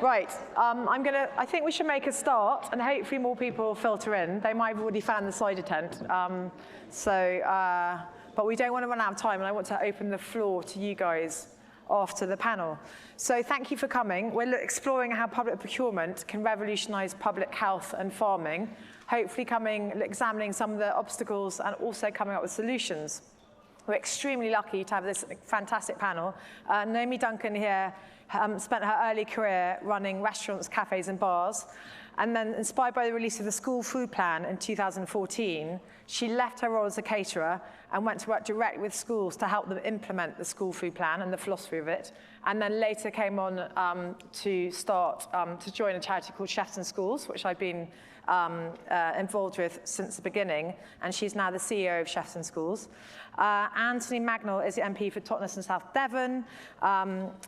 Right, I think we should make a start, and hopefully more people will filter in. They might have already found the cider tent. But we don't want to run out of time, and I want to open the floor to you guys after the panel. So thank you for coming. We're exploring how public procurement can revolutionize public health and farming, hopefully examining some of the obstacles and also coming up with solutions. We're extremely lucky to have this fantastic panel. Naomi Duncan here spent her early career running restaurants, cafes, and bars. And then, inspired by the release of the school food plan in 2014, she left her role as a caterer and went to work directly with schools to help them implement the school food plan and the philosophy of it. And then later came on to join a charity called Chefs in Schools, which I've been involved with since the beginning, and she's now the CEO of Chefs in Schools. Anthony Magnall is the MP for Totnes and South Devon.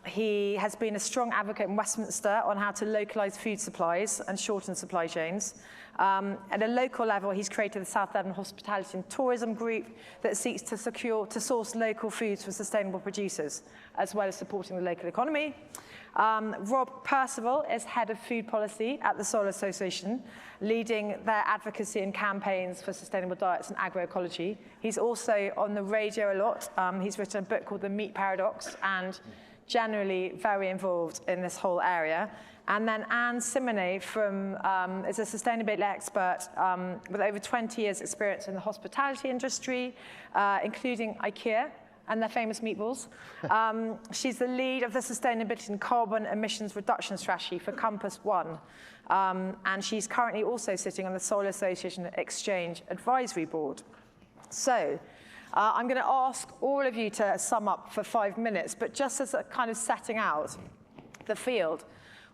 He has been a strong advocate in Westminster on how to localise food supplies and shorten supply chains. At a local level, he's created the South Devon Hospitality and Tourism Group that seeks to source local foods from sustainable producers, as well as supporting the local economy. Rob Percival is head of food policy at the Soil Association, leading their advocacy and campaigns for sustainable diets and agroecology. He's also on the radio a lot. He's written a book called The Meat Paradox, and generally very involved in this whole area. And then Simonnet is a sustainability expert with over 20 years experience in the hospitality industry, including IKEA and their famous meatballs. She's the lead of the Sustainability and Carbon Emissions Reduction Strategy for Compass One. And she's currently also sitting on the Soil Association Exchange Advisory Board. So I'm going to ask all of you to sum up for 5 minutes, but just as a kind of setting out the field,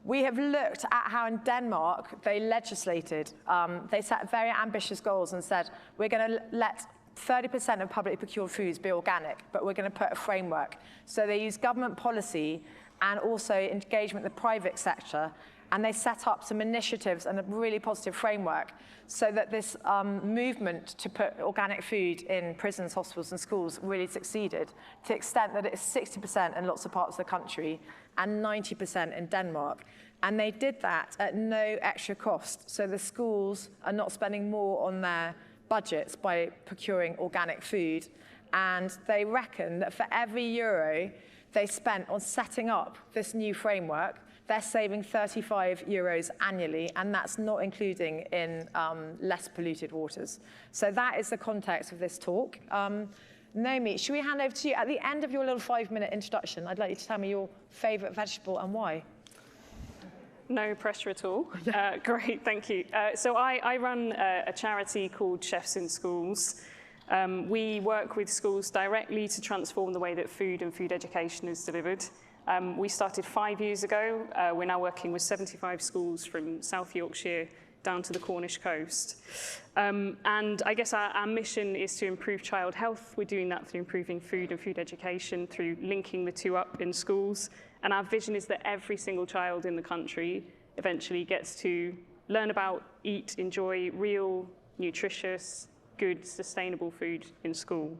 we have looked at how in Denmark they legislated. They set very ambitious goals and said, we're going to let 30% of publicly procured foods be organic, but we're going to put a framework. So they use government policy and also engagement with the private sector, and they set up some initiatives and a really positive framework so that this movement to put organic food in prisons, hospitals, and schools really succeeded, to the extent that it's 60% in lots of parts of the country and 90% in Denmark. And they did that at no extra cost. So the schools are not spending more on their budgets by procuring organic food. And they reckon that for every euro they spent on setting up this new framework, they're saving 35 euros annually, and that's not including in less polluted waters. So that is the context of this talk. Naomi, should we hand over to you? At the end of your little 5-minute introduction, I'd like you to tell me your favourite vegetable and why. No pressure at all. Great, thank you. So I run a charity called Chefs in Schools. We work with schools directly to transform the way that food and food education is delivered. We started 5 years ago. We're now working with 75 schools from South Yorkshire down to the Cornish coast. And I guess our mission is to improve child health. We're doing that through improving food and food education, through linking the two up in schools. And our vision is that every single child in the country eventually gets to learn about, eat, enjoy real, nutritious, good, sustainable food in school.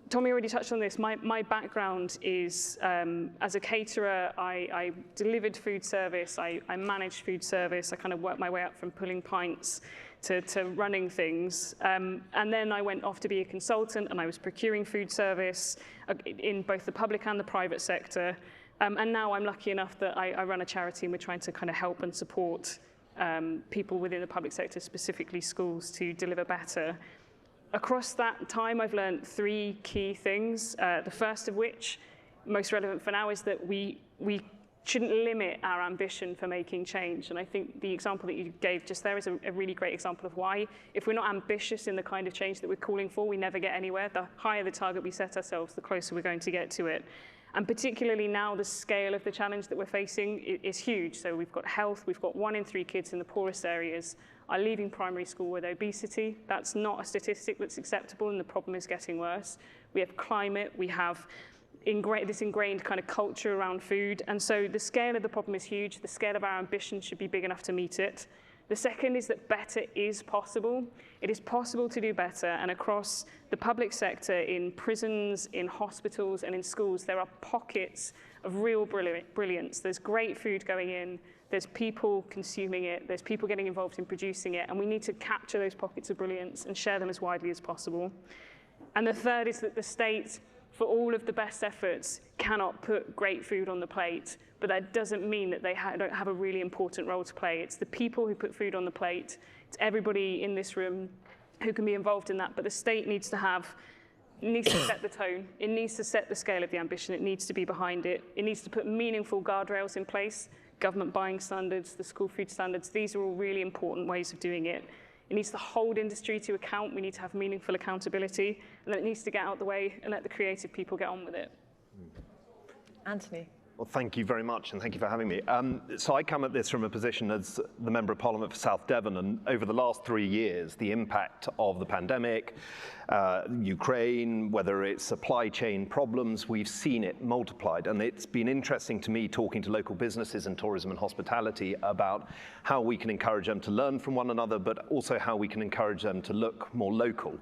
Tommi already touched on this. My background is, as a caterer, I delivered food service, I managed food service, I kind of worked my way up from pulling pints to running things. And then I went off to be a consultant, and I was procuring food service in both the public and the private sector. And now I'm lucky enough that I run a charity, and we're trying to kind of help and support people within the public sector, specifically schools, to deliver better. Across that time, I've learned 3 key things. The first of which, most relevant for now, is that we shouldn't limit our ambition for making change. And I think the example that you gave just there is a really great example of why. If we're not ambitious in the kind of change that we're calling for, we never get anywhere. The higher the target we set ourselves, the closer we're going to get to it. And particularly now, the scale of the challenge that we're facing is huge. So we've got health, we've got 1 in 3 kids in the poorest areas are leaving primary school with obesity. That's not a statistic that's acceptable, and the problem is getting worse. We have climate, we have this ingrained kind of culture around food, and so the scale of the problem is huge. The scale of our ambition should be big enough to meet it. The second is that better is possible. It is possible to do better, and across the public sector, in prisons, in hospitals, and in schools, there are pockets of real brilliance. There's great food going in, there's people consuming it, there's people getting involved in producing it, and we need to capture those pockets of brilliance and share them as widely as possible. And the third is that the state, for all of the best efforts, cannot put great food on the plate, but that doesn't mean that they don't have a really important role to play. It's the people who put food on the plate. It's everybody in this room who can be involved in that, but the state needs to set the tone. It needs to set the scale of the ambition. It needs to be behind it. It needs to put meaningful guardrails in place, government buying standards, the school food standards. These are all really important ways of doing it. It needs to hold industry to account. We need to have meaningful accountability, and then it needs to get out the way and let the creative people get on with it. Anthony. Well, thank you very much, and thank you for having me. So I come at this from a position as the Member of Parliament for South Devon, and over the last 3 years, the impact of the pandemic, Ukraine, whether it's supply chain problems, we've seen it multiplied. And it's been interesting to me talking to local businesses in tourism and hospitality about how we can encourage them to learn from one another, but also how we can encourage them to look more local.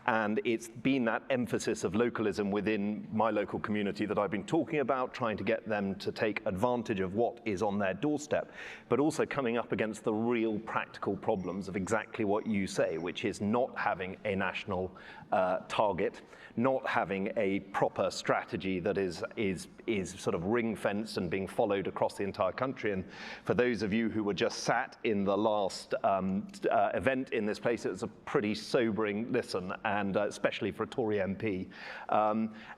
And it's been that emphasis of localism within my local community that I've been talking about, trying to get them to take advantage of what is on their doorstep, but also coming up against the real practical problems of exactly what you say, which is not having a national target, not having a proper strategy that is sort of ring-fenced and being followed across the entire country. And for those of you who were just sat in the last event in this place, it was a pretty sobering listen, and especially for a Tory MP.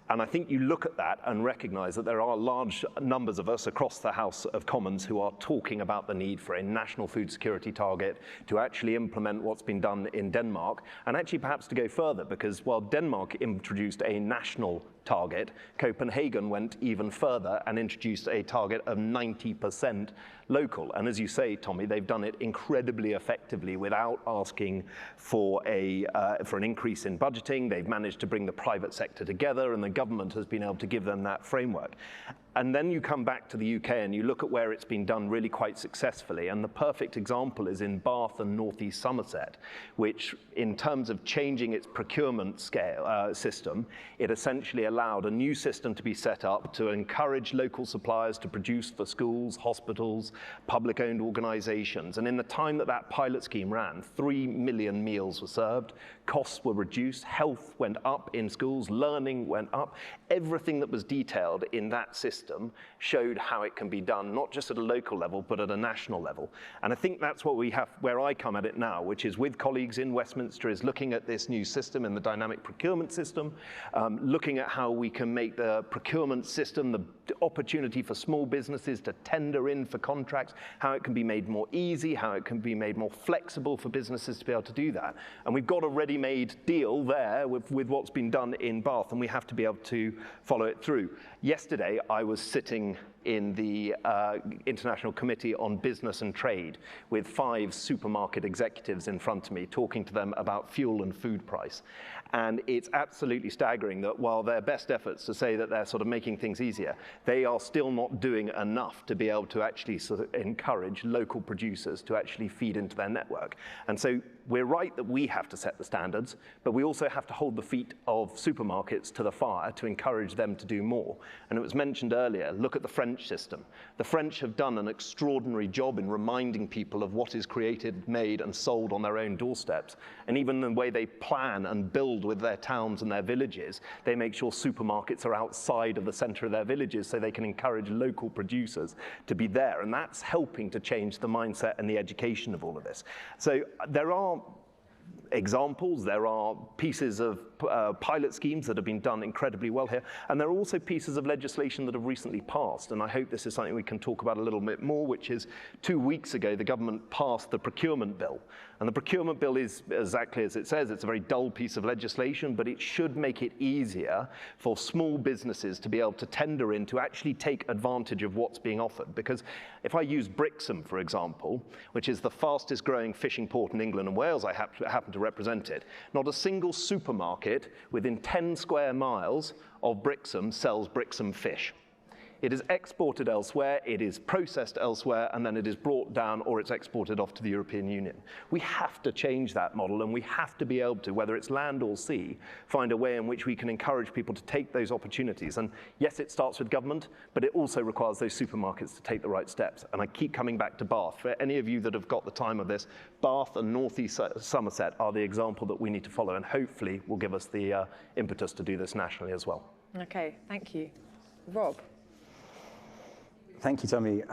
And I think you look at that and recognise that there are large numbers of us across the House of Commons who are talking about the need for a national food security target, to actually implement what's been done in Denmark, and actually perhaps to go further, because while Denmark introduced a national target, Copenhagen went even further and introduced a target of 90% local. And as you say, Tommi, they've done it incredibly effectively without asking for an increase in budgeting. They've managed to bring the private sector together, and the government has been able to give them that framework. And then you come back to the UK and you look at where it's been done really quite successfully. And the perfect example is in Bath and North East Somerset, which in terms of changing its procurement system, it essentially allowed a new system to be set up to encourage local suppliers to produce for schools, hospitals, public-owned organisations. And in the time that that pilot scheme ran, 3 million meals were served, costs were reduced, health went up in schools, learning went up. Everything that was detailed in that system showed how it can be done, not just at a local level, but at a national level. And I think that's what we have, where I come at it now, which is with colleagues in Westminster, is looking at this new system in the dynamic procurement system, looking at how we can make the procurement system, the opportunity for small businesses to tender in for contracts, how it can be made more easy, how it can be made more flexible for businesses to be able to do that. And we've got a ready-made deal there with what's been done in Bath, and we have to be able to follow it through. Yesterday, I was sitting in the International Committee on Business and Trade with 5 supermarket executives in front of me, talking to them about fuel and food price. And it's absolutely staggering that while their best efforts to say that they're sort of making things easier, they are still not doing enough to be able to actually sort of encourage local producers to actually feed into their network. And so we're right that we have to set the standards, but we also have to hold the feet of supermarkets to the fire to encourage them to do more. And it was mentioned earlier, look at the French system. The French have done an extraordinary job in reminding people of what is created, made, and sold on their own doorsteps. And even the way they plan and build with their towns and their villages, they make sure supermarkets are outside of the center of their villages so they can encourage local producers to be there. And that's helping to change the mindset and the education of all of this. So there are examples, there are pieces of pilot schemes that have been done incredibly well here, and there are also pieces of legislation that have recently passed, and I hope this is something we can talk about a little bit more, which is 2 weeks ago the government passed the Procurement Bill. And the Procurement Bill is exactly as it says, it's a very dull piece of legislation, but it should make it easier for small businesses to be able to tender in, to actually take advantage of what's being offered. Because if I use Brixham, for example, which is the fastest growing fishing port in England and Wales, I happen to represent it, not a single supermarket within 10 square miles of Brixham sells Brixham fish. It is exported elsewhere, it is processed elsewhere, and then it is brought down or it's exported off to the European Union. We have to change that model, and we have to be able to, whether it's land or sea, find a way in which we can encourage people to take those opportunities. And yes, it starts with government, but it also requires those supermarkets to take the right steps. And I keep coming back to Bath. For any of you that have got the time of this, Bath and North East Somerset are the example that we need to follow, and hopefully will give us the impetus to do this nationally as well. Okay, thank you. Rob? Thank you, Tommy.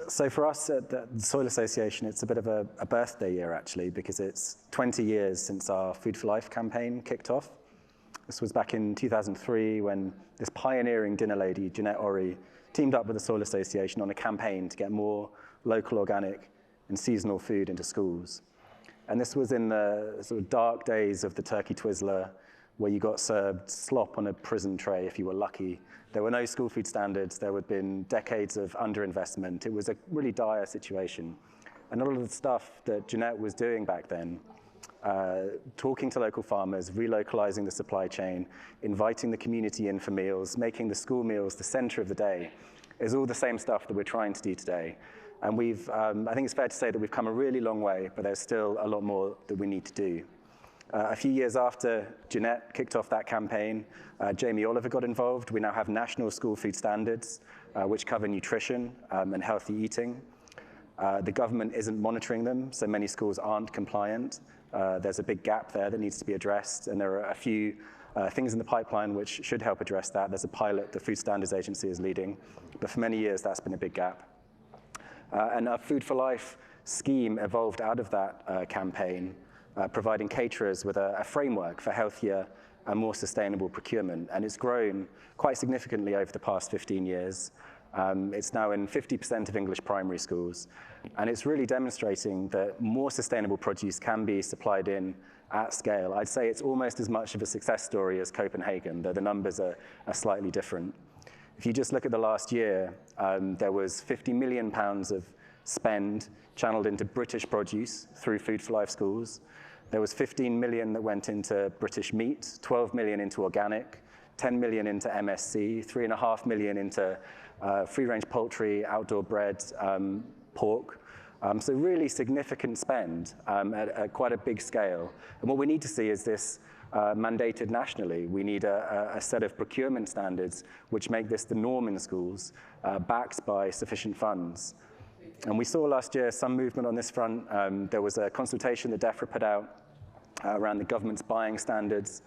So for us at the Soil Association, it's a bit of a birthday year, actually, because it's 20 years since our Food for Life campaign kicked off. This was back in 2003 when this pioneering dinner lady, Jeanette Ory, teamed up with the Soil Association on a campaign to get more local, organic, and seasonal food into schools. And this was in the sort of dark days of the turkey Twizzler, where you got served slop on a prison tray if you were lucky. There were no school food standards. There had been decades of underinvestment. It was a really dire situation. And all of the stuff that Jeanette was doing back then, talking to local farmers, relocalizing the supply chain, inviting the community in for meals, making the school meals the center of the day, is all the same stuff that we're trying to do today. And I think it's fair to say that we've come a really long way, but there's still a lot more that we need to do. A few years after Jeanette kicked off that campaign, Jamie Oliver got involved. We now have national school food standards, which cover nutrition and healthy eating. The government isn't monitoring them, so many schools aren't compliant. There's a big gap there that needs to be addressed, and there are a few things in the pipeline which should help address that. There's a pilot the Food Standards Agency is leading, but for many years that's been a big gap. And our Food for Life scheme evolved out of that campaign, providing caterers with a framework for healthier and more sustainable procurement. And it's grown quite significantly over the past 15 years. It's now in 50% of English primary schools. And it's really demonstrating that more sustainable produce can be supplied in at scale. I'd say it's almost as much of a success story as Copenhagen, though the numbers are slightly different. If you just look at the last year, there was £50 million of spend channeled into British produce through Food for Life schools. There was 15 million that went into British meat, 12 million into organic, 10 million into MSC, 3.5 million into free-range poultry, outdoor bred, pork. So really significant spend at quite a big scale. And what we need to see is this mandated nationally. We need a set of procurement standards which make this the norm in schools, backed by sufficient funds. And we saw last year some movement on this front. There was a consultation that DEFRA put out around the government's buying standards,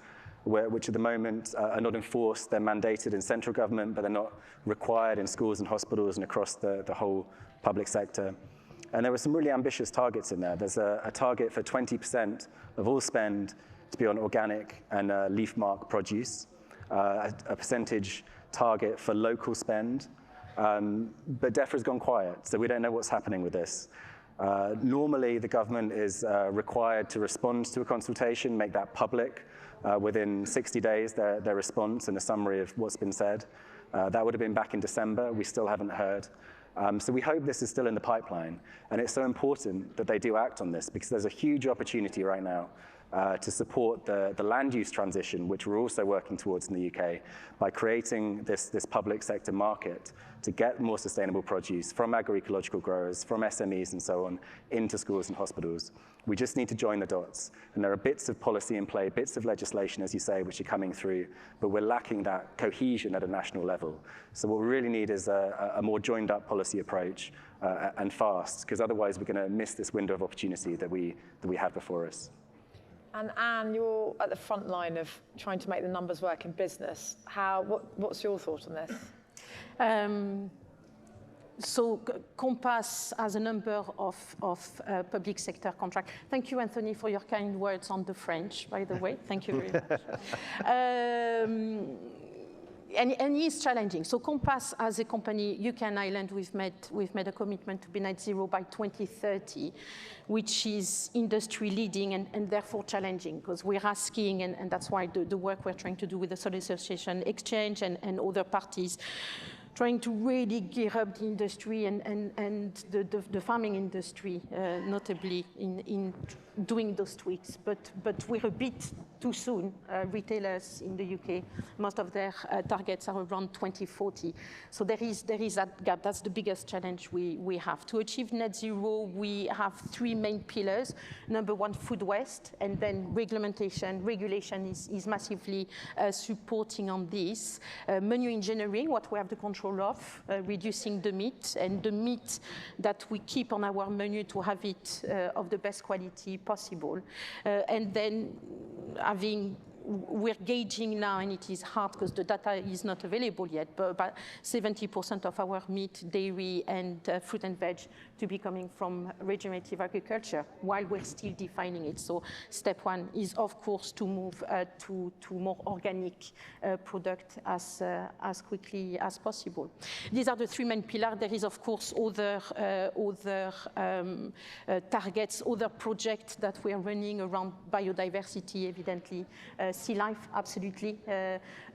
which at the moment are not enforced. They're mandated in central government, but they're not required in schools and hospitals and across the whole public sector. And there were some really ambitious targets in there. There's a target for 20% of all spend to be on organic and leaf mark produce, a percentage target for local spend. But DEFRA's gone quiet, so we don't know what's happening with this. Normally, the government is required to respond to a consultation, make that public within 60 days, their response and a summary of what's been said. That would have been back in December. We still haven't heard. So we hope this is still in the pipeline. And it's so important that they do act on this, because there's a huge opportunity right now to support the land use transition, which we're also working towards in the UK, by creating this public sector market to get more sustainable produce from agroecological growers, from SMEs and so on, into schools and hospitals. We just need to join the dots. And there are bits of policy in play, bits of legislation, as you say, which are coming through, but we're lacking that cohesion at a national level. So what we really need is a more joined up policy approach and fast, because otherwise we're going to miss this window of opportunity that we have before us. And Anne, you're at the front line of trying to make the numbers work in business. What's your thought on this? So Compass has a number of public sector contracts. Thank you, Anthony, for your kind words on the French, by the way. Thank you very much. And it's challenging. So Compass, as a company, UK and Ireland, we've made a commitment to be net zero by 2030, which is industry leading and therefore challenging, because we're asking, and that's why the work we're trying to do with the Soil Association Exchange and other parties, trying to really gear up the industry and the farming industry, notably in doing those tweaks. But we're a bit too soon. Retailers in the UK, most of their targets are around 2040. So there is that gap. That's the biggest challenge we have. To achieve net zero, we have three main pillars. Number one, food waste, and then regulation is massively supporting on this. Menu engineering, what we have the control of, reducing the meat, and the meat that we keep on our menu to have it of the best quality possible. And then we're gauging now, and it is hard because the data is not available yet, but about 70% of our meat, dairy, and fruit and veg to be coming from regenerative agriculture, while we're still defining it. So step one is, of course, to move to more organic product as quickly as possible. These are the three main pillars. There is, of course, other targets, other projects that we are running around biodiversity, evidently. Sea life, absolutely.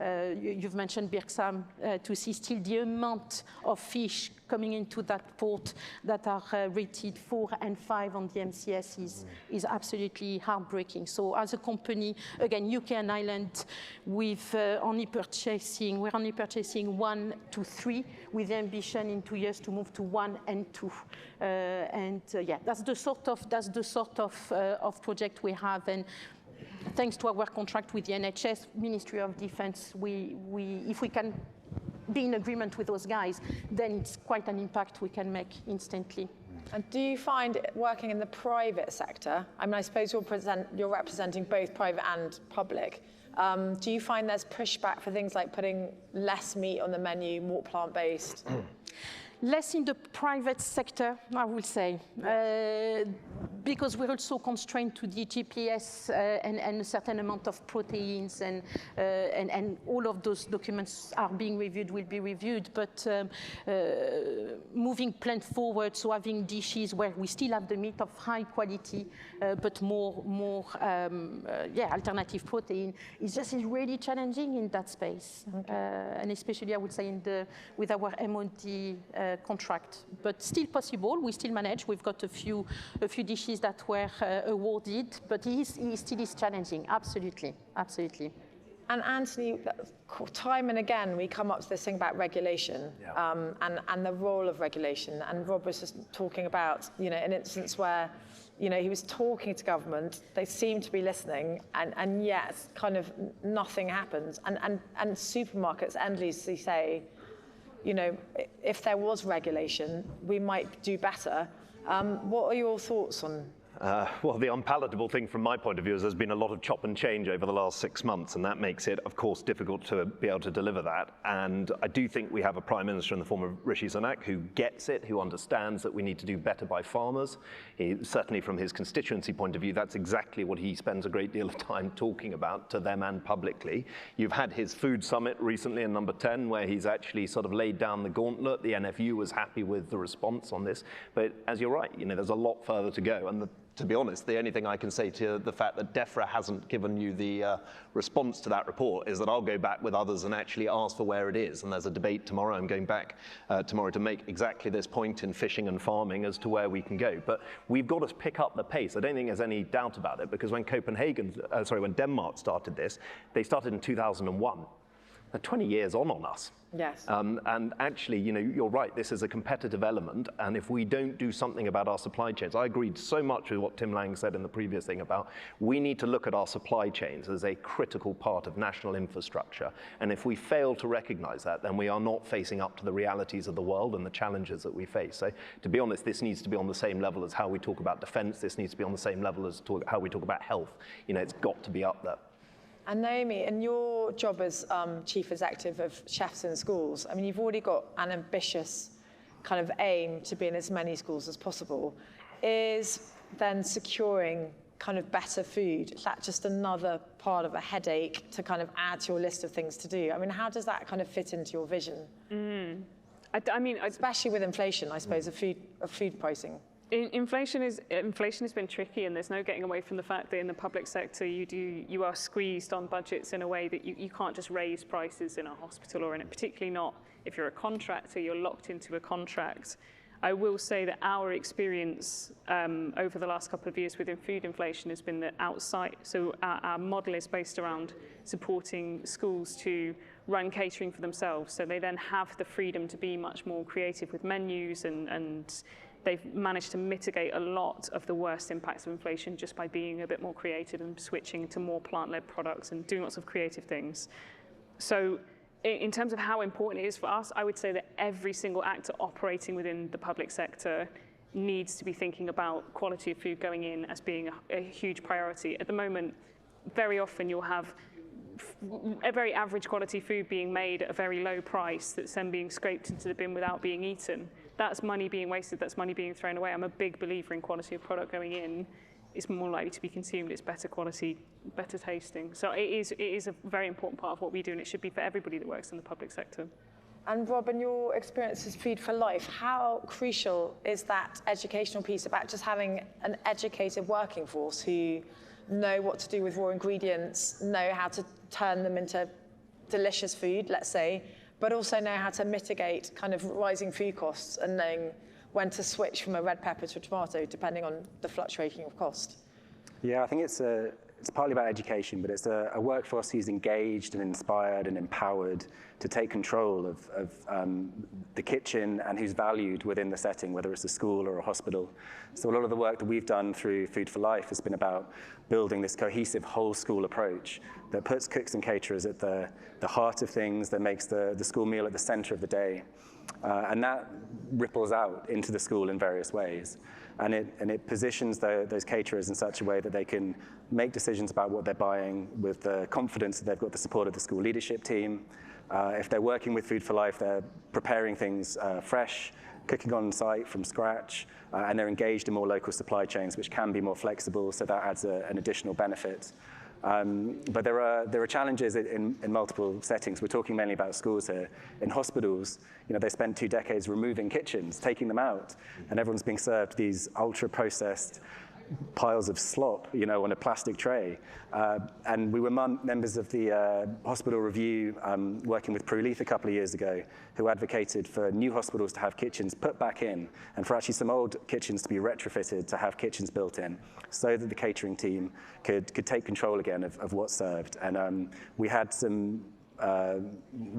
You've mentioned Birksam, to see still the amount of fish coming into that port that are rated 4 and 5 on the MCS is absolutely heartbreaking. So as a company, again, UK and Ireland, we're only purchasing 1 to 3, with the ambition in 2 years to move to 1 and 2. Yeah, that's the sort of project we have. And thanks to our contract with the NHS, Ministry of Defence, if we can be in agreement with those guys, then it's quite an impact we can make instantly. And do you find working in the private sector, I mean, I suppose you're representing both private and public, do you find there's pushback for things like putting less meat on the menu, more plant-based? Less in the private sector, I will say, because we're also constrained to the GPS and a certain amount of proteins, and all of those documents are being reviewed, will be reviewed. But moving plant forward, so having dishes where we still have the meat of high quality, but more alternative protein, is really challenging in that space, and especially I would say with our MOD contract, but still possible. We still manage. We've got a few dishes that were awarded, but it still is challenging. Absolutely. And Anthony, time and again, we come up to this thing about regulation, and the role of regulation. And Rob was just talking about, an instance where, he was talking to government, they seemed to be listening, and yet kind of nothing happens. And supermarkets endlessly say, if there was regulation, we might do better. What are your thoughts on? Well, the unpalatable thing from my point of view is there's been a lot of chop and change over the last 6 months, and that makes it, of course, difficult to be able to deliver that. And I do think we have a Prime Minister in the form of Rishi Sunak who gets it, who understands that we need to do better by farmers. Certainly from his constituency point of view, that's exactly what he spends a great deal of time talking about to them and publicly. You've had his food summit recently in number 10, where he's actually sort of laid down the gauntlet. The NFU was happy with the response on this. But as you're right, there's a lot further to go. And to be honest, the only thing I can say to the fact that DEFRA hasn't given you the response to that report is that I'll go back with others and actually ask for where it is. And there's a debate tomorrow. I'm going back tomorrow to make exactly this point in fishing and farming as to where we can go. But we've got to pick up the pace. I don't think there's any doubt about it, because when when Denmark started this, they started in 2001. They're 20 years on us. Yes. And actually, you're right, this is a competitive element, and if we don't do something about our supply chains, I agreed so much with what Tim Lang said in the previous thing about we need to look at our supply chains as a critical part of national infrastructure, and if we fail to recognize that, then we are not facing up to the realities of the world and the challenges that we face. So to be honest, this needs to be on the same level as how we talk about defense, this needs to be on the same level as how we talk about health. It's got to be up there. And Naomi, in your job as Chief Executive of Chefs in Schools, I mean, you've already got an ambitious kind of aim to be in as many schools as possible. Is then securing kind of better food, is that just another part of a headache to kind of add to your list of things to do? I mean, how does that kind of fit into your vision? I mean, especially with inflation, I suppose, of food pricing. Inflation has been tricky, and there's no getting away from the fact that in the public sector you are squeezed on budgets in a way that you can't just raise prices in a hospital, or particularly not if you're a contractor, you're locked into a contract. I will say that our experience over the last couple of years within food inflation has been that outside, so our model is based around supporting schools to run catering for themselves, so they then have the freedom to be much more creative with menus, and they've managed to mitigate a lot of the worst impacts of inflation just by being a bit more creative and switching to more plant-led products and doing lots of creative things. So in terms of how important it is for us, I would say that every single actor operating within the public sector needs to be thinking about quality of food going in as being a huge priority. At the moment, very often you'll have a very average quality food being made at a very low price that's then being scraped into the bin without being eaten. That's money being wasted, that's money being thrown away. I'm a big believer in quality of product going in. It's more likely to be consumed, it's better quality, better tasting. So it is a very important part of what we do, and it should be for everybody that works in the public sector. And Rob, in your experience as Food for Life, how crucial is that educational piece about just having an educated working force who know what to do with raw ingredients, know how to turn them into delicious food, let's say, but also know how to mitigate kind of rising food costs and knowing when to switch from a red pepper to a tomato, depending on the fluctuating of cost? Yeah, I think it's partly about education, but it's a workforce who's engaged and inspired and empowered to take control of the kitchen, and who's valued within the setting, whether it's a school or a hospital. So a lot of the work that we've done through Food for Life has been about building this cohesive whole school approach that puts cooks and caterers at the heart of things, that makes the school meal at the center of the day. And that ripples out into the school in various ways. And it positions those caterers in such a way that they can make decisions about what they're buying with the confidence that they've got the support of the school leadership team. If they're working with Food for Life, they're preparing things fresh, cooking on site from scratch, and they're engaged in more local supply chains, which can be more flexible, so that adds an additional benefit. But there are challenges in multiple settings. We're talking mainly about schools here. In hospitals, they spent 2 decades removing kitchens, taking them out, and everyone's being served these ultra-processed piles of slop, on a plastic tray. And we were members of the hospital review working with ProLeaf a couple of years ago, who advocated for new hospitals to have kitchens put back in, and for actually some old kitchens to be retrofitted to have kitchens built in, so that the catering team could take control again of what's served. And we had some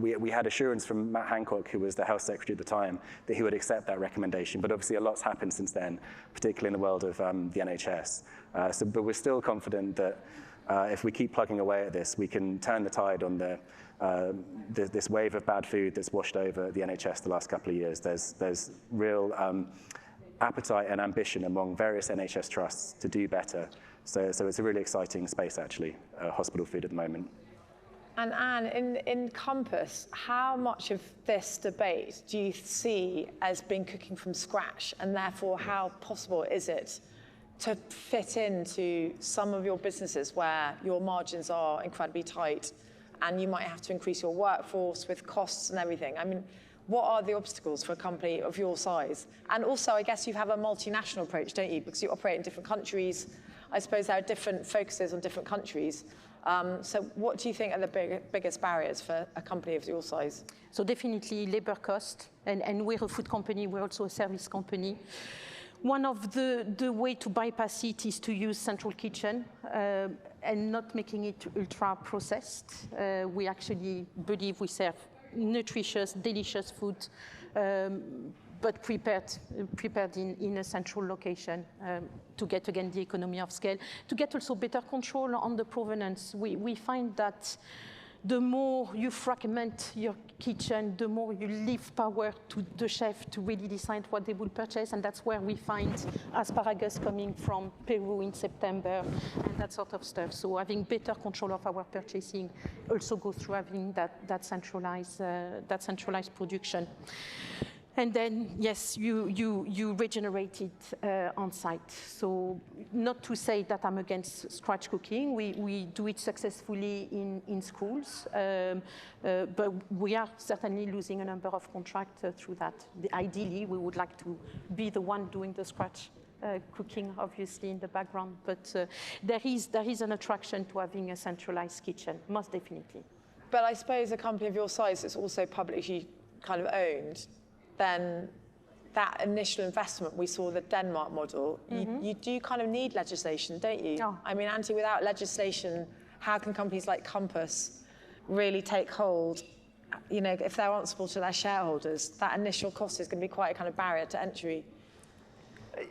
we had assurance from Matt Hancock, who was the health secretary at the time, that he would accept that recommendation. But obviously a lot's happened since then, particularly in the world of the NHS. But we're still confident that if we keep plugging away at this, we can turn the tide on this wave of bad food that's washed over the NHS the last couple of years. There's real appetite and ambition among various NHS trusts to do better. So it's a really exciting space, actually, hospital food at the moment. And Anne, in Compass, how much of this debate do you see as being cooking from scratch, and therefore how possible is it to fit into some of your businesses where your margins are incredibly tight and you might have to increase your workforce with costs and everything? I mean, what are the obstacles for a company of your size? And also, I guess you have a multinational approach, don't you? Because you operate in different countries. I suppose there are different focuses on different countries. So what do you think are the biggest barriers for a company of your size? So definitely labor cost, and we're a food company, we're also a service company. One of the way to bypass it is to use central kitchen and not making it ultra processed. We actually believe we serve nutritious, delicious food, but prepared in a central location to get, again, the economy of scale, to get also better control on the provenance. We find that the more you fragment your kitchen, the more you leave power to the chef to really decide what they will purchase, and that's where we find asparagus coming from Peru in September and that sort of stuff. So having better control of our purchasing also goes through having that centralized production. And then, yes, you regenerate it on site. So not to say that I'm against scratch cooking. We do it successfully in schools, but we are certainly losing a number of contracts through that. Ideally, we would like to be the one doing the scratch cooking, obviously, in the background. But there is an attraction to having a centralized kitchen, most definitely. But I suppose a company of your size that's also publicly kind of owned, then that initial investment, we saw the Denmark model, you do kind of need legislation, don't you? Oh. I mean, Antti, without legislation, how can companies like Compass really take hold? You know, if they're answerable to their shareholders, that initial cost is going to be quite a kind of barrier to entry.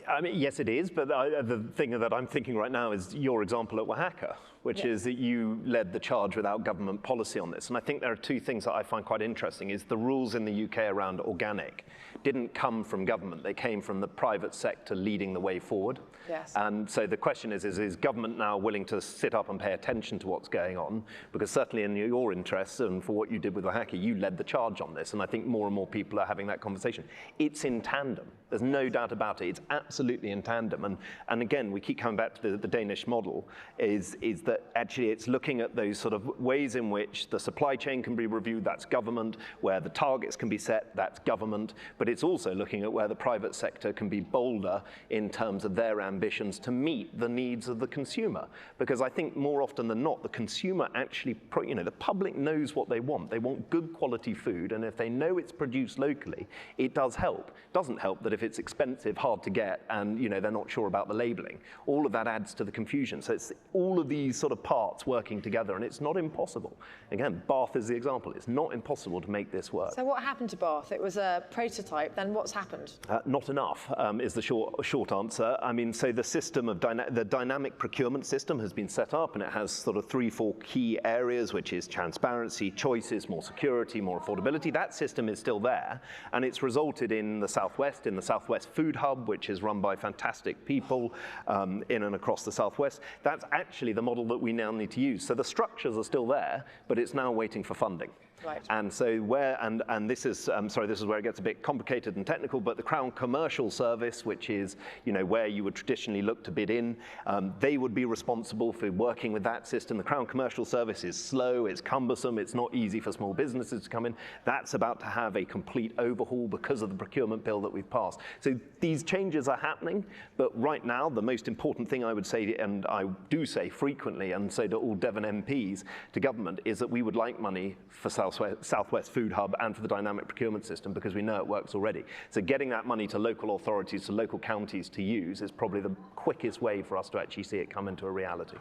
I mean, yes, it is, but the thing that I'm thinking right now is your example at Wahaca, which is that you led the charge without government policy on this. And I think there are two things that I find quite interesting, is the rules in the UK around organic didn't come from government. They came from the private sector leading the way forward. Yes. And so the question is government now willing to sit up and pay attention to what's going on? Because certainly in your interests and for what you did with Wahaca, you led the charge on this. And I think more and more people are having that conversation. It's in tandem. There's no doubt about it. It's absolutely in tandem. And again, we keep coming back to the Danish model, is that actually it's looking at those sort of ways in which the supply chain can be reviewed, that's government, where the targets can be set, that's government, but it's also looking at where the private sector can be bolder in terms of their ambitions to meet the needs of the consumer. Because I think more often than not, the consumer actually, the public knows what they want. They want good quality food, and if they know it's produced locally, it does help. It doesn't help that if it's expensive, hard to get, and they're not sure about the labeling. All of that adds to the confusion. So it's all of these sort of parts working together, and it's not impossible. Again, Bath is the example. It's not impossible to make this work. So what happened to Bath? It was a prototype, then what's happened? Not enough is the short answer. I mean, so the system of the dynamic procurement system has been set up, and it has sort of 3-4 key areas, which is transparency, choices, more security, more affordability. That system is still there, and it's resulted in the Southwest Food Hub, which is run by fantastic people in and across the Southwest. That's actually the model that we now need to use. So the structures are still there, but it's now waiting for funding. Right. And so this is where it gets a bit complicated and technical, but the Crown Commercial Service, which is where you would traditionally look to bid in, they would be responsible for working with that system. The Crown Commercial Service is slow, it's cumbersome, it's not easy for small businesses to come in. That's about to have a complete overhaul because of the procurement bill that we've passed. So these changes are happening, but right now the most important thing I would say, and I do say frequently, and say to all Devon MPs, to government, is that we would like money for Southwest Food Hub and for the dynamic procurement system, because we know it works already. So getting that money to local authorities, to local counties to use is probably the quickest way for us to actually see it come into a reality.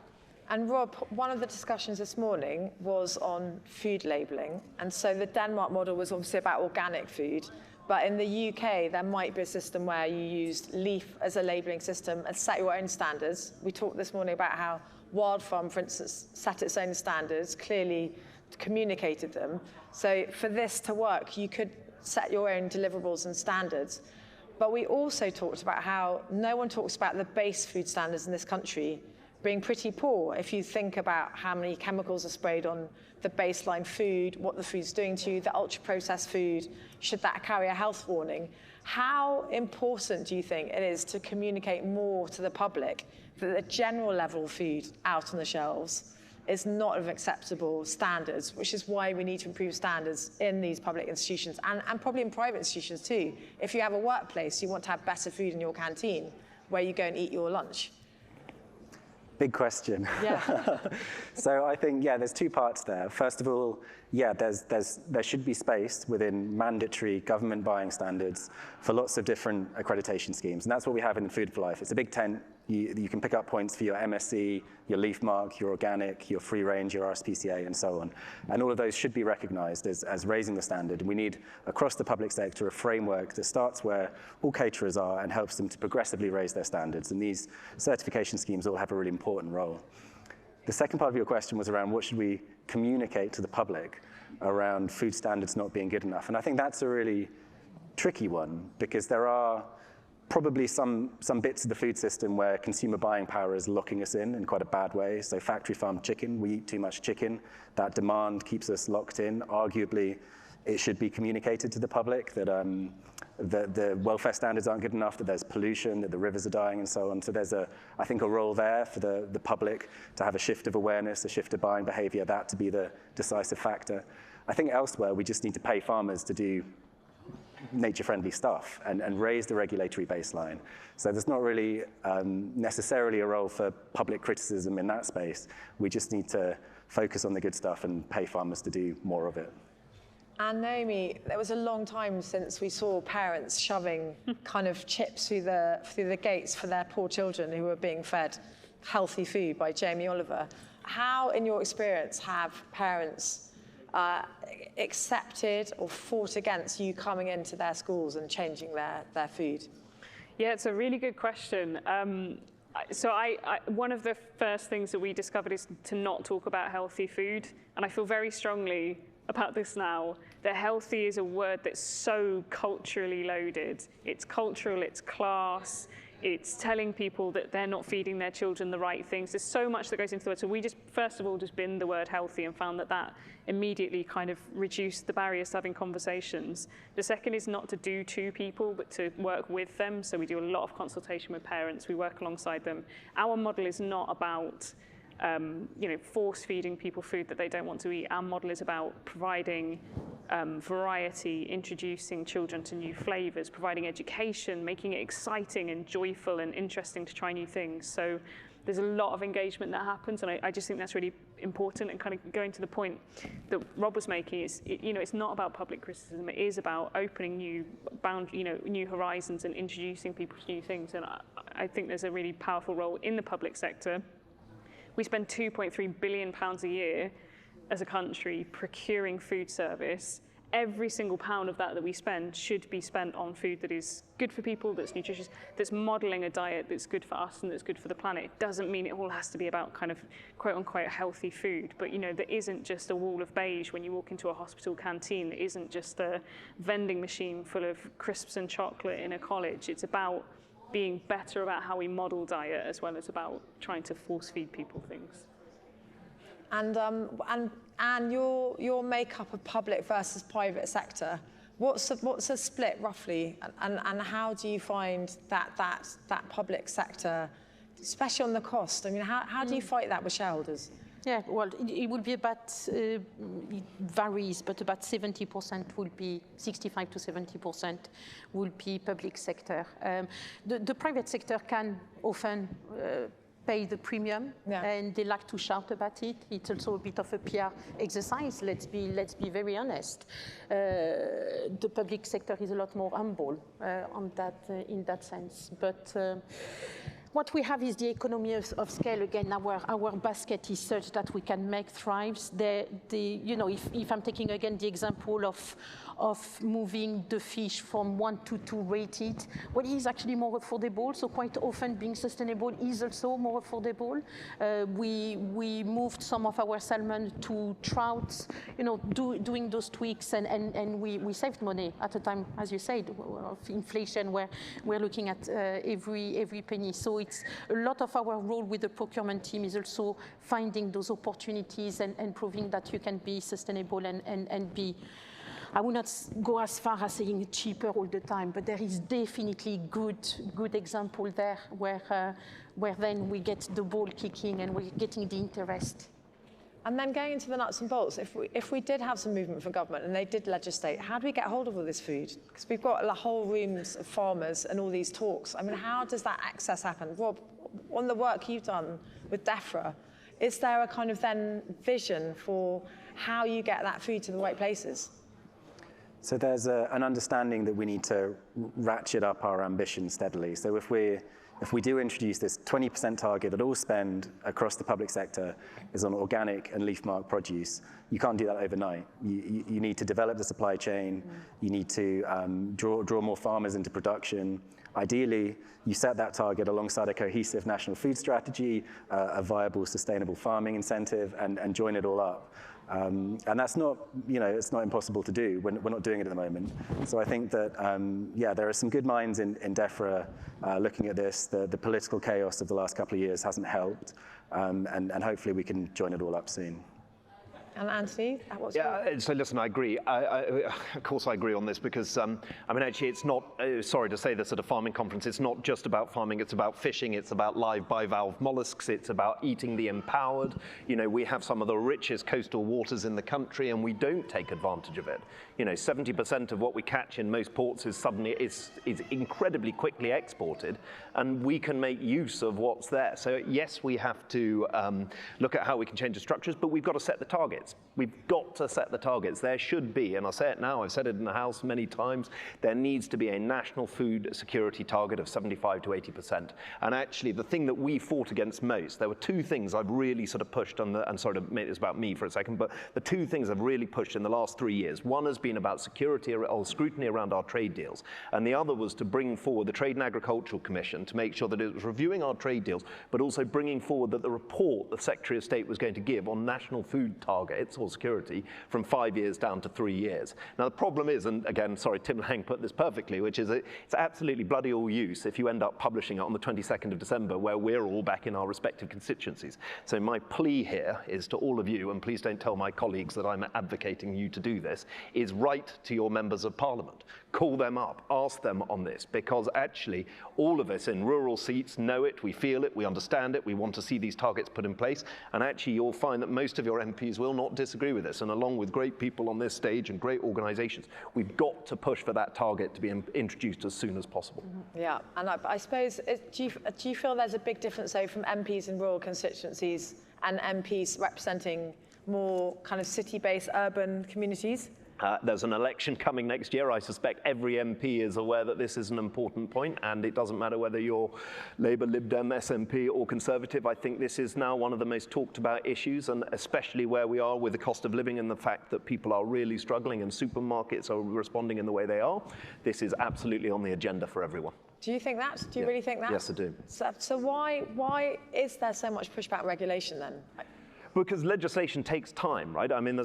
And Rob, one of the discussions this morning was on food labelling. And so the Denmark model was obviously about organic food. But in the UK, there might be a system where you used leaf as a labelling system and set your own standards. We talked this morning about how Wild Farm, for instance, set its own standards, clearly communicated them. So for this to work, you could set your own deliverables and standards. But we also talked about how no one talks about the base food standards in this country being pretty poor. If you think about how many chemicals are sprayed on the baseline food, what the food's doing to you, the ultra-processed food, should that carry a health warning? How important do you think it is to communicate more to the public that the general level of food out on the shelves is not of acceptable standards, which is why we need to improve standards in these public institutions and probably in private institutions too. If you have a workplace, you want to have better food in your canteen where you go and eat your lunch. Big question. Yeah. So I think, there's two parts there. First of all, there should be space within mandatory government buying standards for lots of different accreditation schemes. And that's what we have in Food for Life. It's a big tent. You can pick up points for your MSC, your leaf mark, your organic, your free range, your RSPCA, and so on. And all of those should be recognized as raising the standard. We need, across the public sector, a framework that starts where all caterers are and helps them to progressively raise their standards. And these certification schemes all have a really important role. The second part of your question was around what should we communicate to the public around food standards not being good enough. And I think that's a really tricky one, because there are probably some bits of the food system where consumer buying power is locking us in quite a bad way. So factory farmed chicken, we eat too much chicken. That demand keeps us locked in. Arguably, it should be communicated to the public that the welfare standards aren't good enough, that there's pollution, that the rivers are dying, and so on. So there's, I think, a role there for the public to have a shift of awareness, a shift of buying behavior, that to be the decisive factor. I think elsewhere, we just need to pay farmers to do nature-friendly stuff and raise the regulatory baseline. So there's not really necessarily a role for public criticism in that space. We just need to focus on the good stuff and pay farmers to do more of it. And Naomi, there was a long time since we saw parents shoving kind of chips through the gates for their poor children who were being fed healthy food by Jamie Oliver. How, in your experience, have parents accepted or fought against you coming into their schools and changing their food? Yeah, it's a really good question. So one of the first things that we discovered is to not talk about healthy food. And I feel very strongly about this now, that healthy is a word that's so culturally loaded. It's cultural, it's class, it's telling people that they're not feeding their children the right things. There's so much that goes into the word. So we just, first of all, just binned the word healthy and found that that immediately kind of reduced the barriers to having conversations. The second is not to do to people, but to work with them. So we do a lot of consultation with parents. We work alongside them. Our model is not about force feeding people food that they don't want to eat. Our model is about providing variety, introducing children to new flavors, providing education, making it exciting and joyful and interesting to try new things. So there's a lot of engagement that happens, and I just think that's really important. And kind of going to the point that Rob was making is, it's not about public criticism. It is about opening new horizons and introducing people to new things. And I think there's a really powerful role in the public sector. We spend £2.3 billion a year as a country procuring food service. Every single pound of that we spend should be spent on food that is good for people, that's nutritious, that's modeling a diet that's good for us and that's good for the planet. It doesn't mean it all has to be about kind of quote unquote healthy food, but there isn't just a wall of beige when you walk into a hospital canteen. There isn't just a vending machine full of crisps and chocolate in a college. It's about being better about how we model diet as well as about trying to force feed people things. And your makeup of public versus private sector, what's the split roughly, and how do you find that public sector, especially on the cost? I mean, how do you fight that with shareholders? Yeah, well, it would be about, it varies, but about 70% will be, 65 to 70% will be public sector. The private sector can often pay the premium, and they like to shout about it. It's also a bit of a PR exercise, let's be very honest. The public sector is a lot more humble in that sense. But what we have is the economy of scale. Again, our basket is such that we can make thrives. If I'm taking again the example of moving the fish from 1 to 2 rated, what is actually more affordable. So quite often being sustainable is also more affordable. We moved some of our salmon to trouts, doing those tweaks, and we saved money at a time, as you said, of inflation, where we're looking at every penny. So it's a lot of our role with the procurement team is also finding those opportunities and proving that you can be sustainable and be, I will not go as far as saying cheaper all the time, but there is definitely good example there where then we get the ball kicking and we're getting the interest. And then going into the nuts and bolts, if we did have some movement from government and they did legislate, how do we get hold of all this food? Because we've got whole rooms of farmers and all these talks. I mean, how does that access happen? Rob, on the work you've done with DEFRA, is there a kind of then vision for how you get that food to the right places? So there's an understanding that we need to ratchet up our ambition steadily. So if we do introduce this 20% target that all spend across the public sector is on organic and leaf mark produce, you can't do that overnight. You need to develop the supply chain. You need to draw more farmers into production. Ideally, you set that target alongside a cohesive national food strategy, a viable, sustainable farming incentive, and join it all up. And that's not, it's not impossible to do. We're not doing it at the moment. So I think that, there are some good minds in DEFRA looking at this. The political chaos of the last couple of years hasn't helped, and hopefully we can join it all up soon. And Anthony, what's your... So listen, I agree. Of course I agree on this because, I mean, actually it's not, sorry to say this at a farming conference, it's not just about farming, it's about fishing, it's about live bivalve mollusks, it's about eating the empowered. You know, we have some of the richest coastal waters in the country and we don't take advantage of it. You know, 70% of what we catch in most ports is suddenly, is incredibly quickly exported, and we can make use of what's there. So yes, we have to look at how we can change the structures, but we've got to set the targets. We've got to set the targets. There should be, and I'll say it now, I've said it in the House many times, there needs to be a national food security target of 75 to 80%. And actually, the thing that we fought against most, there were two things I've really sort of pushed on and sorry to make this about me for a second, but the two things I've really pushed in the last 3 years. One has been about security or scrutiny around our trade deals, and the other was to bring forward the Trade and Agricultural Commission to make sure that it was reviewing our trade deals, but also bringing forward that the report the Secretary of State was going to give on national food targets or security from 5 years down to 3 years. Now the problem is, and again, sorry, Tim Lang put this perfectly, which is it's absolutely bloody all use if you end up publishing it on the 22nd of December where we're all back in our respective constituencies. So my plea here is to all of you, and please don't tell my colleagues that I'm advocating you to do this, is write to your members of Parliament. Call them up, ask them on this, because actually all of us in rural seats know it, we feel it, we understand it, we want to see these targets put in place, and actually you'll find that most of your MPs will not disagree with this, and along with great people on this stage and great organisations, we've got to push for that target to be introduced as soon as possible. Yeah, and I suppose, do you feel there's a big difference though from MPs in rural constituencies and MPs representing more kind of city-based urban communities? There's an election coming next year. I suspect every MP is aware that this is an important point, and it doesn't matter whether you're Labour, Lib Dem, SNP or Conservative. I think this is now one of the most talked about issues, and especially where we are with the cost of living and the fact that people are really struggling and supermarkets are responding in the way they are. This is absolutely on the agenda for everyone. Do you think that? Do you really think that? Yes, I do. So why is there so much pushback regulation then? Because legislation takes time, right? I mean,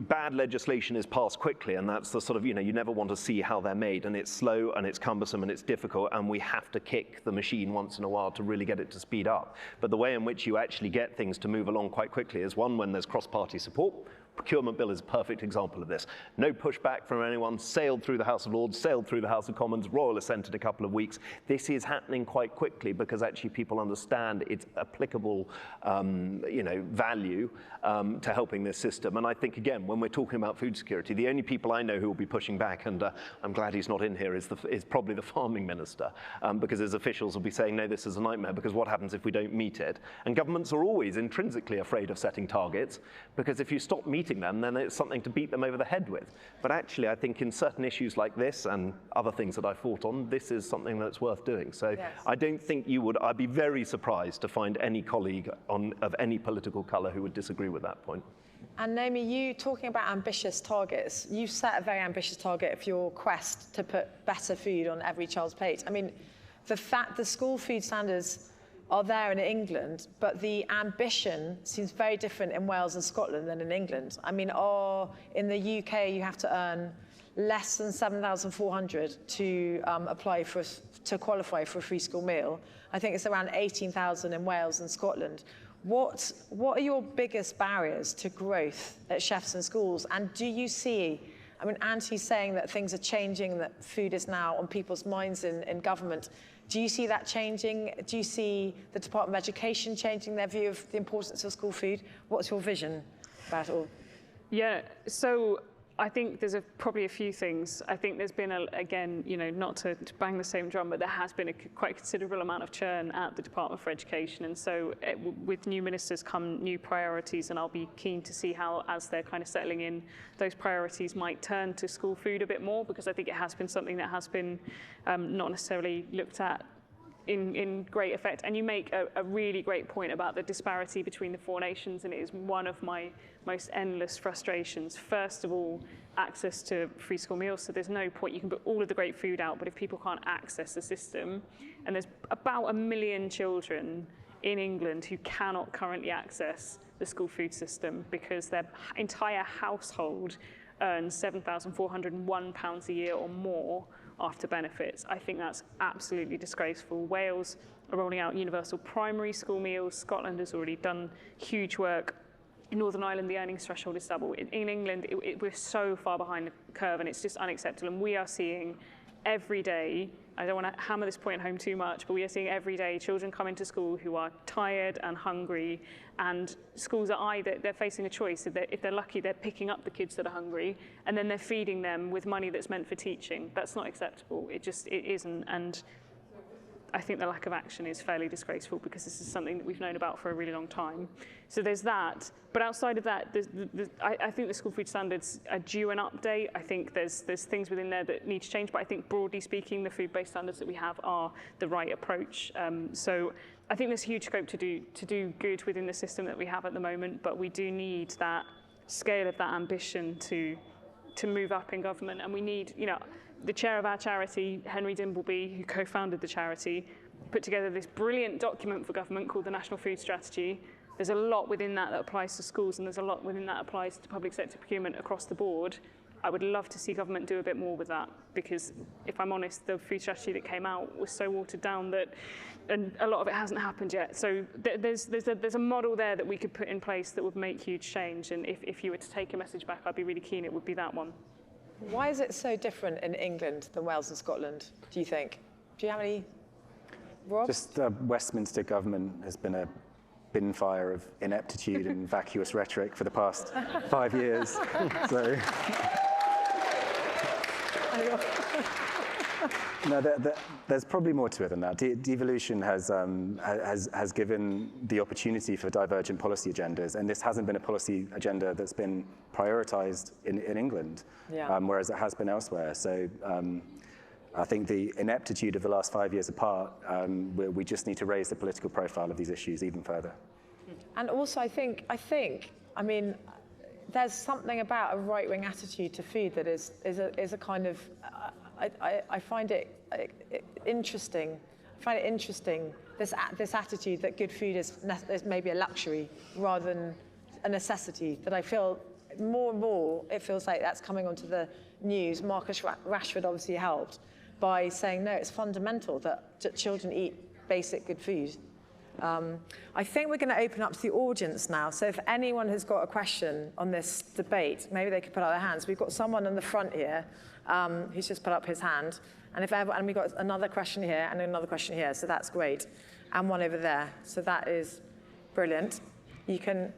bad legislation is passed quickly, and that's the sort of, you never want to see how they're made, and it's slow, and it's cumbersome, and it's difficult, and we have to kick the machine once in a while to really get it to speed up. But the way in which you actually get things to move along quite quickly is one, when there's cross-party support. Procurement bill is a perfect example of this. No pushback from anyone, sailed through the House of Lords, sailed through the House of Commons, royal assent in a couple of weeks. This is happening quite quickly because actually people understand its applicable value to helping this system. And I think, again, when we're talking about food security, the only people I know who will be pushing back, and I'm glad he's not in here, is probably the farming minister, because his officials will be saying, no, this is a nightmare, because what happens if we don't meet it? And governments are always intrinsically afraid of setting targets, because if you stop meeting them, then it's something to beat them over the head with. But actually, I think in certain issues like this and other things that I fought on, this is something that's worth doing. So yes. I don't think I'd be very surprised to find any colleague of any political colour who would disagree with that point. And Naomi, you talking about ambitious targets, you set a very ambitious target for your quest to put better food on every child's plate. I mean, the fact the school food standards are there in England, but the ambition seems very different in Wales and Scotland than in England. I mean, in the UK, you have to earn less than 7,400 to qualify for a free school meal. I think it's around 18,000 in Wales and Scotland. What are your biggest barriers to growth at chefs and schools? And do you see, I mean, Anthony's saying that things are changing, that food is now on people's minds in government. Do you see that changing? Do you see the Department of Education changing their view of the importance of school food? What's your vision about it all? Yeah, so I think there's probably a few things. I think there's been, again, not to bang the same drum, but there has been quite a considerable amount of churn at the Department for Education. And so with new ministers come new priorities, and I'll be keen to see how, as they're kind of settling in, those priorities might turn to school food a bit more, because I think it has been something that has been not necessarily looked at in great effect. And you make a really great point about the disparity between the four nations, and it is one of my most endless frustrations. First of all, access to free school meals, so there's no point, you can put all of the great food out, but if people can't access the system, and there's about 1 million children in England who cannot currently access the school food system because their entire household earns £7,401 a year or more after benefits. I think that's absolutely disgraceful. Wales are rolling out universal primary school meals. Scotland has already done huge work In Northern Ireland, the earnings threshold is double. In England, we're so far behind the curve, and it's just unacceptable. And we are seeing every day, I don't want to hammer this point home too much, but we are seeing every day children come into school who are tired and hungry, and schools are they're facing a choice. If they're lucky, they're picking up the kids that are hungry, and then they're feeding them with money that's meant for teaching. That's not acceptable. It isn't. And I think the lack of action is fairly disgraceful, because this is something that we've known about for a really long time. So there's that. But outside of that, I think the school food standards are due an update. I think there's things within there that need to change, but I think broadly speaking, the food-based standards that we have are the right approach. So I think there's huge scope to do good within the system that we have at the moment, but we do need that scale of that ambition to move up in government. And we need, the chair of our charity, Henry Dimbleby, who co-founded the charity, put together this brilliant document for government called the National Food Strategy. There's a lot within that applies to schools, and there's a lot within that applies to public sector procurement across the board. I would love to see government do a bit more with that, because if I'm honest, the food strategy that came out was so watered down that, and a lot of it hasn't happened yet. So there's a model there that we could put in place that would make huge change. And if you were to take a message back, I'd be really keen it would be that one. Why is it so different in England than Wales and Scotland, do you think? Do you have any, Rob? Just Westminster government has been a bin fire of ineptitude and vacuous rhetoric for the past 5 years. So, no, there's probably more to it than that. Devolution has given the opportunity for divergent policy agendas, and this hasn't been a policy agenda that's been prioritised in England, whereas it has been elsewhere. So I think the ineptitude of the last 5 years apart, we just need to raise the political profile of these issues even further. And also, I think, I mean, there's something about a right-wing attitude to food that is a kind of, I find it interesting. I find it interesting, this attitude that good food is maybe a luxury rather than a necessity, that I feel more and more, it feels like that's coming onto the news. Marcus Rashford obviously helped by saying, no, it's fundamental that children eat basic good food. I think we're going to open up to the audience now. So if anyone has got a question on this debate, maybe they could put out their hands. We've got someone in the front here who's just put up his hand. And we've got another question here and another question here. So that's great. And one over there. So that is brilliant. You can,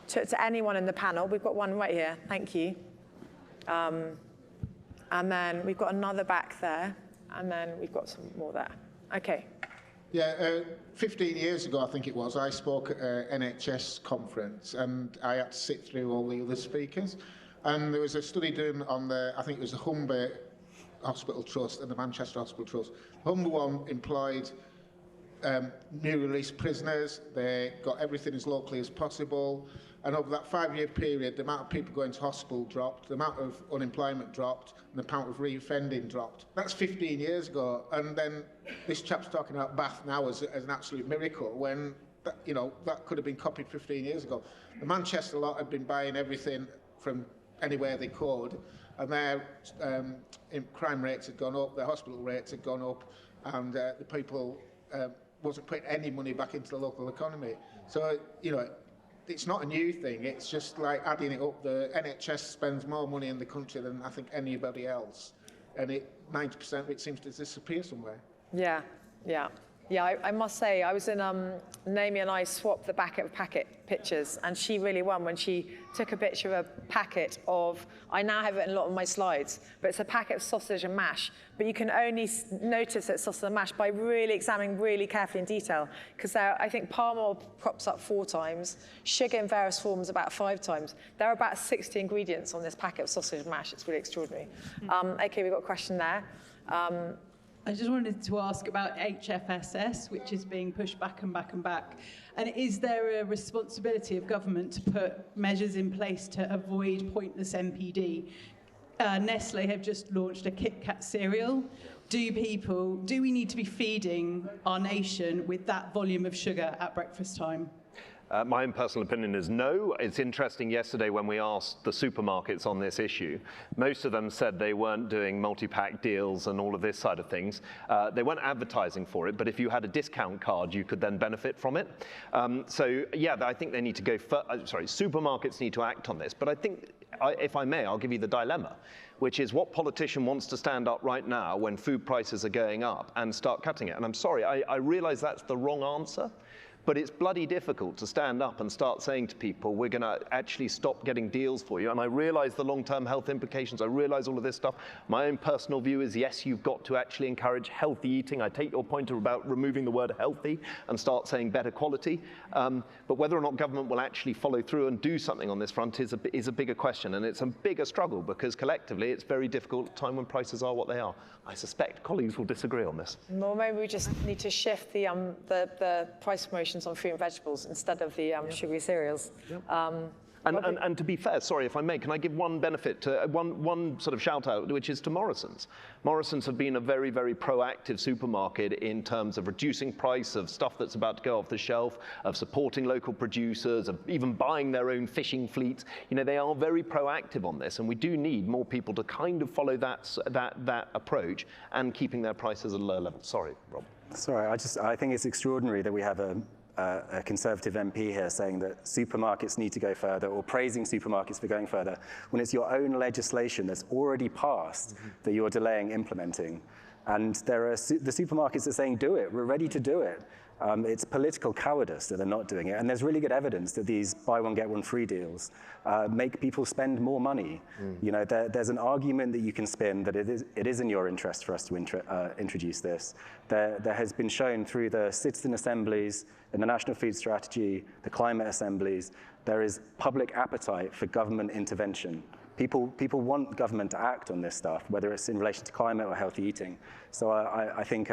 to anyone in the panel, we've got one right here. Thank you. And then we've got another back there. And then we've got some more there. Okay. Yeah, 15 years ago, I think it was, I spoke at an NHS conference, and I had to sit through all the other speakers. And there was a study done on I think it was the Humber Hospital Trust and the Manchester Hospital Trust. The Humber one employed new release prisoners. They got everything as locally as possible. And over that 5-year period, the amount of people going to hospital dropped, the amount of unemployment dropped, and the amount of reoffending dropped. That's 15 years ago. And then this chap's talking about Bath now as an absolute miracle, when that could have been copied 15 years ago. The Manchester lot had been buying everything from anywhere they could, and their crime rates had gone up, their hospital rates had gone up, and the people wasn't putting any money back into the local economy. So, it's not a new thing. It's just like adding it up. The NHS spends more money in the country than I think anybody else, and 90% of it seems to disappear somewhere. Yeah. I must say, I was in Naomi and I swapped the back of packet pictures, and she really won when she took a picture of a packet of, I now have it in a lot of my slides, but it's a packet of sausage and mash. But you can only notice it's sausage and mash by really examining really carefully in detail, because I think palm oil crops up 4 times, sugar in various forms about 5 times. There are about 60 ingredients on this packet of sausage and mash. It's really extraordinary. Okay, we've got a question there. I just wanted to ask about HFSS, which is being pushed back and back and back. And is there a responsibility of government to put measures in place to avoid pointless NPD? Nestle have just launched a Kit Kat cereal. Do we need to be feeding our nation with that volume of sugar at breakfast time? My own personal opinion is no. It's interesting, yesterday when we asked the supermarkets on this issue, most of them said they weren't doing multi-pack deals and all of this side of things. They weren't advertising for it, but if you had a discount card, you could then benefit from it. So yeah, I think they need to go, supermarkets need to act on this. But I think, if I may, I'll give you the dilemma, which is what politician wants to stand up right now when food prices are going up and start cutting it? And I'm sorry, I realize that's the wrong answer. But it's bloody difficult to stand up and start saying to people, we're going to actually stop getting deals for you. And I realize the long-term health implications. I realize all of this stuff. My own personal view is, yes, you've got to actually encourage healthy eating. I take your point about removing the word healthy and start saying better quality. But whether or not government will actually follow through and do something on this front is a bigger question. And it's a bigger struggle because collectively it's very difficult at a time when prices are what they are. I suspect colleagues will disagree on this. Well, maybe we just need to shift the price promotions on fruit and vegetables instead of the sugary cereals. Yep. And to be fair, sorry if I may, can I give one benefit, to one sort of shout out, which is to Morrison's. Morrison's have been a very, very proactive supermarket in terms of reducing price of stuff that's about to go off the shelf, of supporting local producers, of even buying their own fishing fleets. You know, they are very proactive on this, and we do need more people to kind of follow that approach and keeping their prices at a low level. Sorry, Rob. Sorry, I think it's extraordinary that we have a Conservative MP here saying that supermarkets need to go further, or praising supermarkets for going further, when it's your own legislation that's already passed that you're delaying implementing. And there are the supermarkets are saying, do it, we're ready to do it. It's political cowardice that they're not doing it. And there's really good evidence that these buy one, get one free deals make people spend more money. You know, there's an argument that you can spin that it is in your interest for us to introduce this. There has been shown through the citizen assemblies and the National Food Strategy, the climate assemblies, there is public appetite for government intervention. People want government to act on this stuff, whether it's in relation to climate or healthy eating. So I think,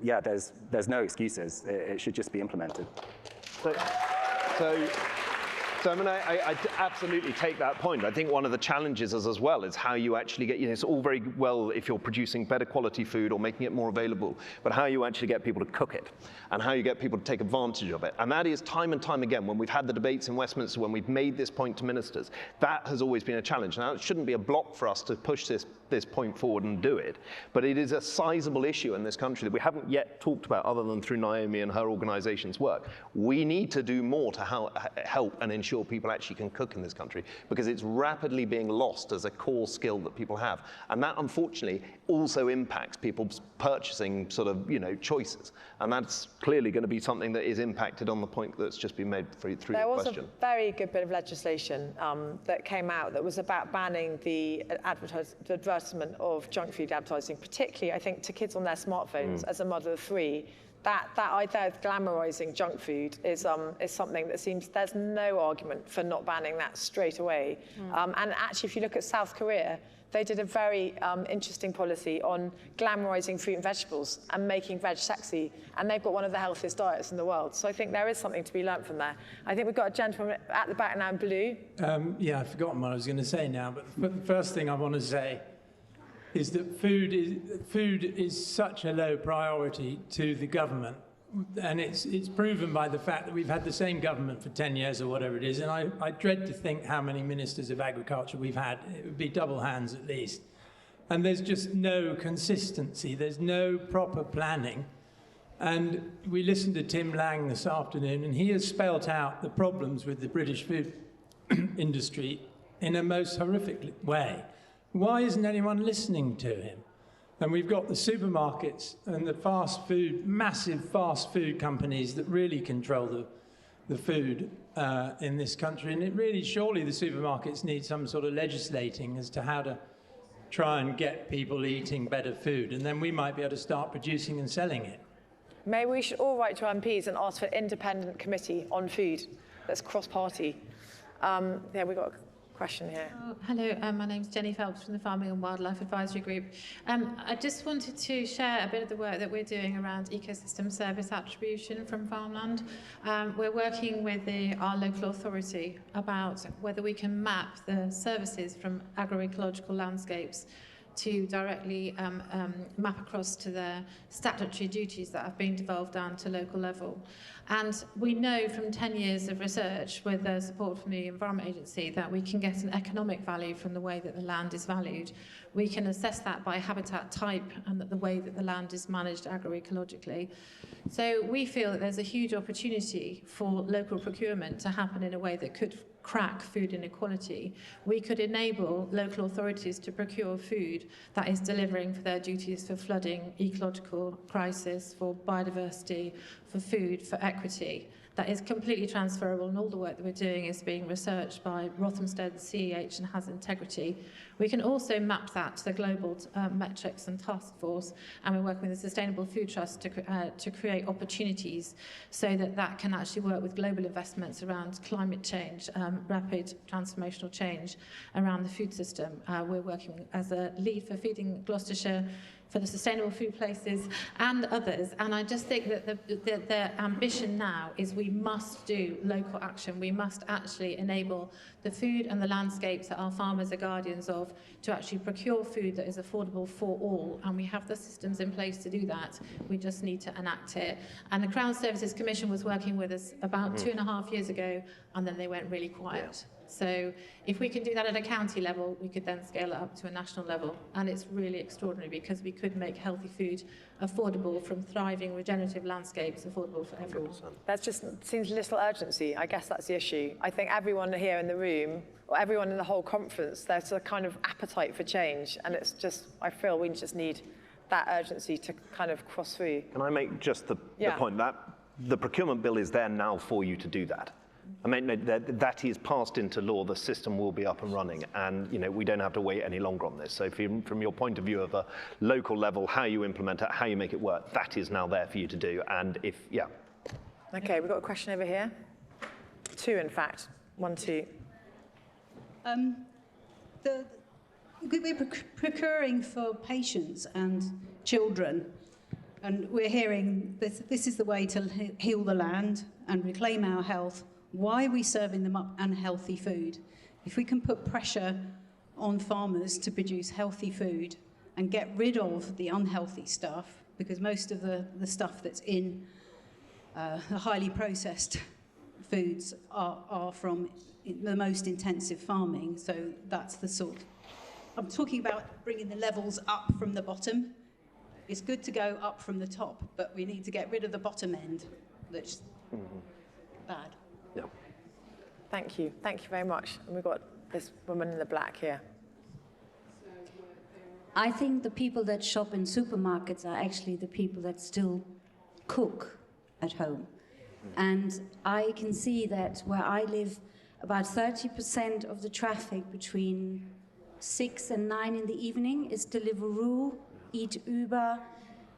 yeah, there's no excuses. It should just be implemented. So I mean, I absolutely take that point. I think one of the challenges as well is how you actually get, you know, it's all very well if you're producing better quality food or making it more available, but how you actually get people to cook it and how you get people to take advantage of it. And that is time and time again, when we've had the debates in Westminster, when we've made this point to ministers, that has always been a challenge. Now, it shouldn't be a block for us to push this point forward and do it, but it is a sizable issue in this country that we haven't yet talked about other than through Naomi and her organization's work. We need to do more to help and ensure people actually can cook in this country, because it's rapidly being lost as a core skill that people have. And that, unfortunately, also impacts people's purchasing sort of, you know, choices. And that's clearly going to be something that is impacted on the point that's just been made through your question. There was a very good bit of legislation that came out that was about banning the advertisement of junk food advertising, particularly, I think, to kids on their smartphones as a mother of three. That idea of glamorizing junk food is something that seems there's no argument for not banning that straight away. And actually, if you look at South Korea, they did a very interesting policy on glamorizing fruit and vegetables and making veg sexy, and they've got one of the healthiest diets in the world. So I think there is something to be learnt from there. I think we've got a gentleman at the back now in blue. Yeah, I've forgotten what I was going to say now, but the first thing I want to say is that food is such a low priority to the government, and it's proven by the fact that we've had the same government for 10 years or whatever it is, and I dread to think how many ministers of agriculture we've had. It would be double hands at least. And there's just no consistency, there's no proper planning. And we listened to Tim Lang this afternoon, and he has spelt out the problems with the British food industry in a most horrific way. Why isn't anyone listening to him? And we've got the supermarkets and the fast food, massive fast food companies that really control the food in this country. And it really, surely the supermarkets need some sort of legislating as to how to try and get people eating better food. And then we might be able to start producing and selling it. Maybe we should all write to our MPs and ask for an independent committee on food that's cross-party. Yeah, we've got a question here. Oh, hello, my name's Jenny Phelps from the Farming and Wildlife Advisory Group. I just wanted to share a bit of the work that we're doing around ecosystem service attribution from farmland. We're working with our local authority about whether we can map the services from agroecological landscapes to directly map across to their statutory duties that have been devolved down to local level. And we know from 10 years of research with the support from the Environment Agency that we can get an economic value from the way that the land is valued. We can assess that by habitat type and the way that the land is managed agroecologically. So we feel that there's a huge opportunity for local procurement to happen in a way that could crack food inequality. We could enable local authorities to procure food that is delivering for their duties for flooding, ecological crisis, for biodiversity, for food, for equity. That is completely transferable, and all the work that we're doing is being researched by Rothamsted and CEH and has integrity. We can also map that to the global metrics and task force, and we're working with the Sustainable Food Trust to create opportunities so that that can actually work with global investments around climate change, rapid transformational change around the food system. We're working as a lead for Feeding Gloucestershire, for the Sustainable Food Places and others. And I just think that the ambition now is we must do local action. We must actually enable the food and the landscapes that our farmers are guardians of to actually procure food that is affordable for all. And we have the systems in place to do that. We just need to enact it. And the Crown Services Commission was working with us about 2.5 years ago, and then they went really quiet. Yeah. So if we can do that at a county level, we could then scale it up to a national level. And it's really extraordinary because we could make healthy food affordable from thriving regenerative landscapes, affordable for everyone. That just seems little urgency. I guess that's the issue. I think everyone here in the room, or everyone in the whole conference, there's a kind of appetite for change. And it's just, I feel we just need that urgency to kind of cross through. Can I make just the point that the procurement bill is there now for you to do that? I mean, that is passed into law, the system will be up and running, and we don't have to wait any longer on this. So from your point of view of a local level, how you implement it, how you make it work, that is now there for you to do. And Okay, we've got a question over here. 2, in fact. 1, 2. We're procuring for patients and children, and we're hearing this is the way to heal the land and reclaim our health. Why are we serving them up unhealthy food? If we can put pressure on farmers to produce healthy food and get rid of the unhealthy stuff, because most of the stuff that's in the highly processed foods are from the most intensive farming, so that's the sort. I'm talking about bringing the levels up from the bottom. It's good to go up from the top, but we need to get rid of the bottom end, that's bad. Yeah. Thank you. Thank you very much. And we've got this woman in the black here. I think the people that shop in supermarkets are actually the people that still cook at home. And I can see that where I live, about 30% of the traffic between 6 and 9 in the evening is Deliveroo, Eat Uber.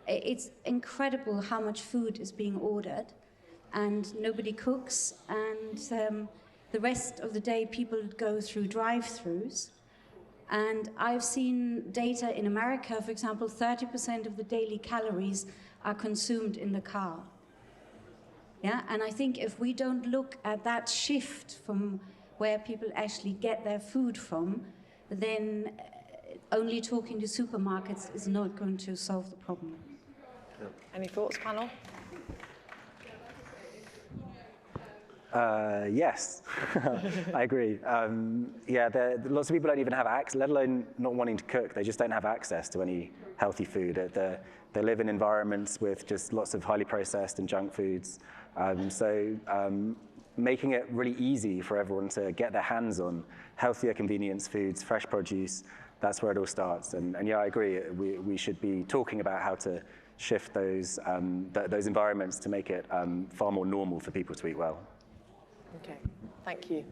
It's incredible how much food is being ordered, and nobody cooks, and the rest of the day people go through drive-thrus. And I've seen data in America, for example, 30% of the daily calories are consumed in the car. Yeah, and I think if we don't look at that shift from where people actually get their food from, then only talking to supermarkets is not going to solve the problem. Any thoughts, panel? Yes, I agree. Lots of people don't even have access, let alone not wanting to cook. They just don't have access to any healthy food. They live in environments with just lots of highly processed and junk foods. Making it really easy for everyone to get their hands on healthier convenience foods, fresh produce, that's where it all starts. And I agree, we should be talking about how to shift those environments to make it far more normal for people to eat well. Okay, thank you.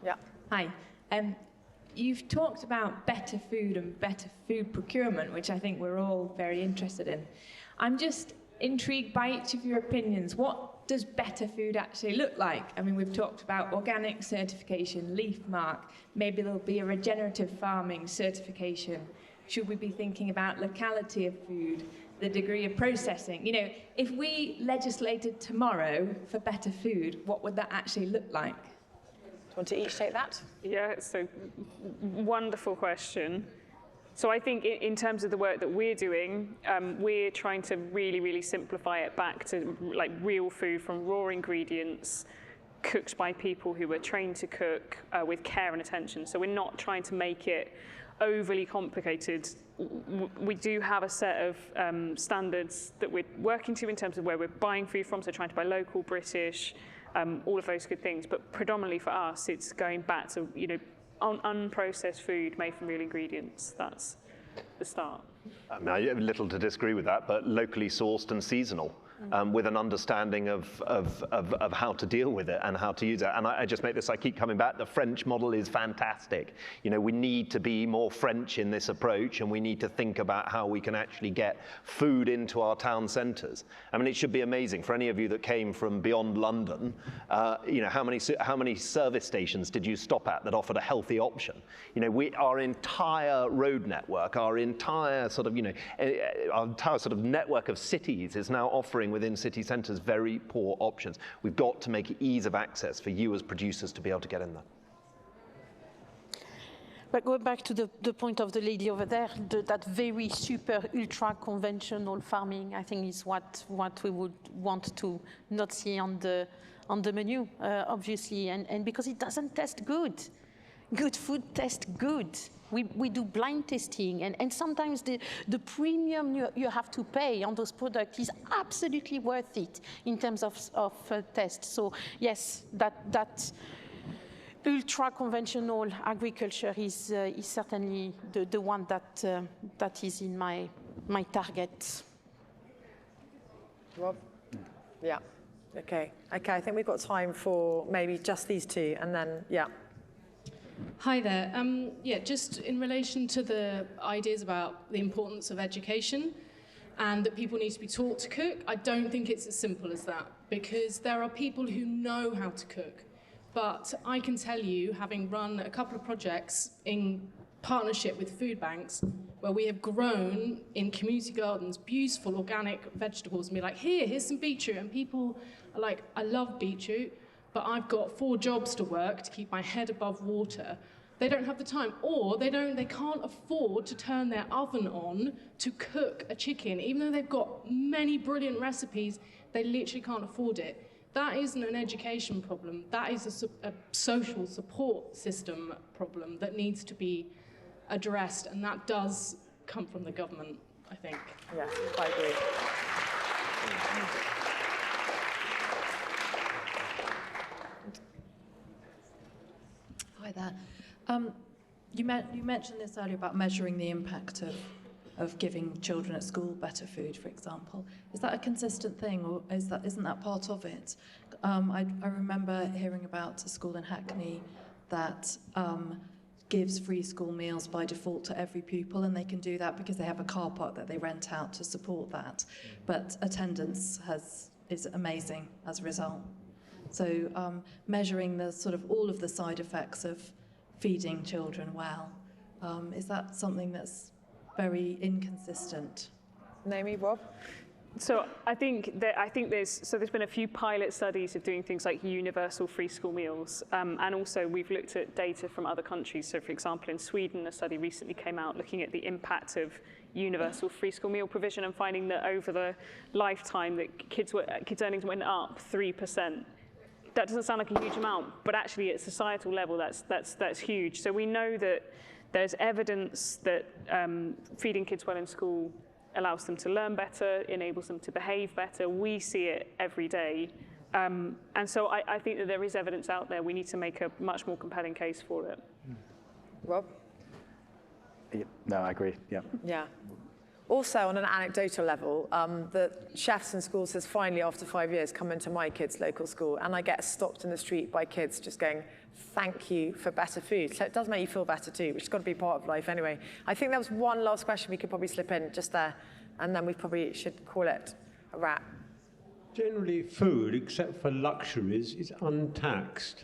Yeah. Hi. You've talked about better food and better food procurement, which I think we're all very interested in. I'm just intrigued by each of your opinions. What does better food actually look like? I mean, we've talked about organic certification, leaf mark, maybe there'll be a regenerative farming certification. Should we be thinking about locality of food, the degree of processing? If we legislated tomorrow for better food, what would that actually look like? Do you want to each take that? Yeah, so wonderful question. So I think in terms of the work that we're doing, we're trying to really, really simplify it back to like real food from raw ingredients, cooked by people who were trained to cook with care and attention. So we're not trying to make it overly complicated. We do have a set of standards that we're working to in terms of where we're buying food from, so trying to buy local, British, all of those good things. But predominantly for us, it's going back to, you know, unprocessed food made from real ingredients. That's the start. I mean, I have little to disagree with that, but locally sourced and seasonal. With an understanding of how to deal with it and how to use it. And I just make this, I keep coming back, the French model is fantastic. You know, we need to be more French in this approach, and we need to think about how we can actually get food into our town centres. I mean, it should be amazing for any of you that came from beyond London, you know, how many service stations did you stop at that offered a healthy option? You know, our entire road network, our entire sort of, you know, our entire sort of network of cities is now offering within city centres very poor options. We've got to make it ease of access for you as producers to be able to get in there. But going back to the point of the lady over there, that very super ultra conventional farming, I think is what we would want to not see on the menu, obviously, and because it doesn't taste good. Good food tastes good. We do blind testing, and sometimes the premium you have to pay on those products is absolutely worth it in terms of taste. So yes, that ultra-conventional agriculture is certainly the one that is in my target. Rob? Yeah. Okay. I think we've got time for maybe just these two, and then, yeah. Hi there. Yeah, just in relation to the ideas about the importance of education and that people need to be taught to cook, I don't think it's as simple as that, because there are people who know how to cook. But I can tell you, having run a couple of projects in partnership with food banks, where we have grown in community gardens beautiful organic vegetables, and be like, here's some beetroot, and people are like, I love beetroot, but I've got 4 jobs to work to keep my head above water. They don't have the time, or they can't afford to turn their oven on to cook a chicken. Even though they've got many brilliant recipes, they literally can't afford it. That isn't an education problem. That is a social support system problem that needs to be addressed, and that does come from the government, I think. Yes, I agree. Hi there. You mentioned this earlier about measuring the impact of giving children at school better food, for example. Is that a consistent thing, or isn't that part of it? I remember hearing about a school in Hackney that gives free school meals by default to every pupil, and they can do that because they have a car park that they rent out to support that. But attendance is amazing as a result. So measuring the sort of all of the side effects of feeding children well, is that something that's very inconsistent? Naomi, Rob? So I think there's been a few pilot studies of doing things like universal free school meals, and also we've looked at data from other countries. So for example, in Sweden, a study recently came out looking at the impact of universal free school meal provision and finding that over the lifetime that kids' earnings went up 3%. That doesn't sound like a huge amount, but actually at societal level, that's huge. So we know that there's evidence that feeding kids well in school allows them to learn better, enables them to behave better. We see it every day. And so I think that there is evidence out there. We need to make a much more compelling case for it. Rob? Yeah, no, I agree, yeah. Yeah. Also, on an anecdotal level, the chefs in schools has finally, after 5 years, come into my kids' local school, and I get stopped in the street by kids just going, thank you for better food. So it does make you feel better too, which has got to be part of life anyway. I think there was one last question we could probably slip in just there, and then we probably should call it a wrap. Generally, food, except for luxuries, is untaxed.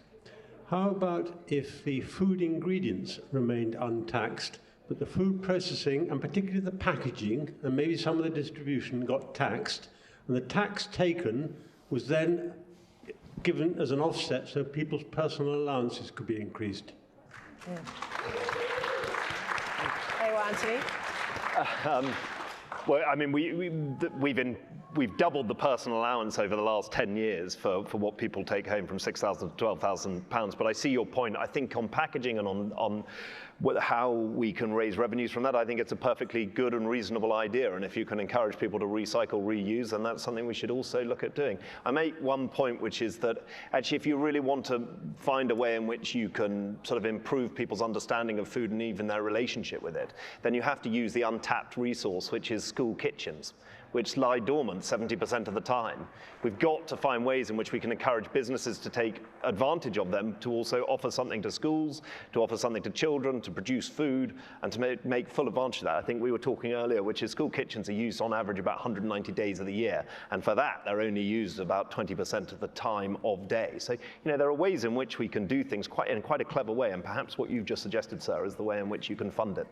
How about if the food ingredients remained untaxed, but the food processing, and particularly the packaging, and maybe some of the distribution got taxed, and the tax taken was then given as an offset so people's personal allowances could be increased? Yeah. well, Anthony. Well, I mean, we've doubled the personal allowance over the last 10 years for what people take home, from £6,000 to £12,000. But I see your point. I think on packaging and on how we can raise revenues from that, I think it's a perfectly good and reasonable idea. And if you can encourage people to recycle, reuse, then that's something we should also look at doing. I make one point, which is that actually, if you really want to find a way in which you can sort of improve people's understanding of food and even their relationship with it, then you have to use the untapped resource, which is school kitchens, which lie dormant 70% of the time. We've got to find ways in which we can encourage businesses to take advantage of them, to also offer something to schools, to offer something to children, to produce food, and to make full advantage of that. I think we were talking earlier, which is school kitchens are used on average about 190 days of the year, and for that, they're only used about 20% of the time of day. So, there are ways in which we can do things in quite a clever way, and perhaps what you've just suggested, sir, is the way in which you can fund it.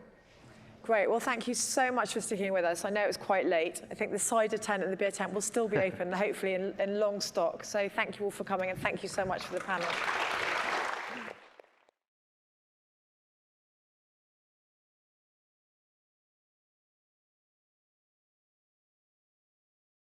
Great. Well, thank you so much for sticking with us. I know it was quite late. I think the cider tent and the beer tent will still be open, hopefully in long stock. So thank you all for coming, and thank you so much for the panel.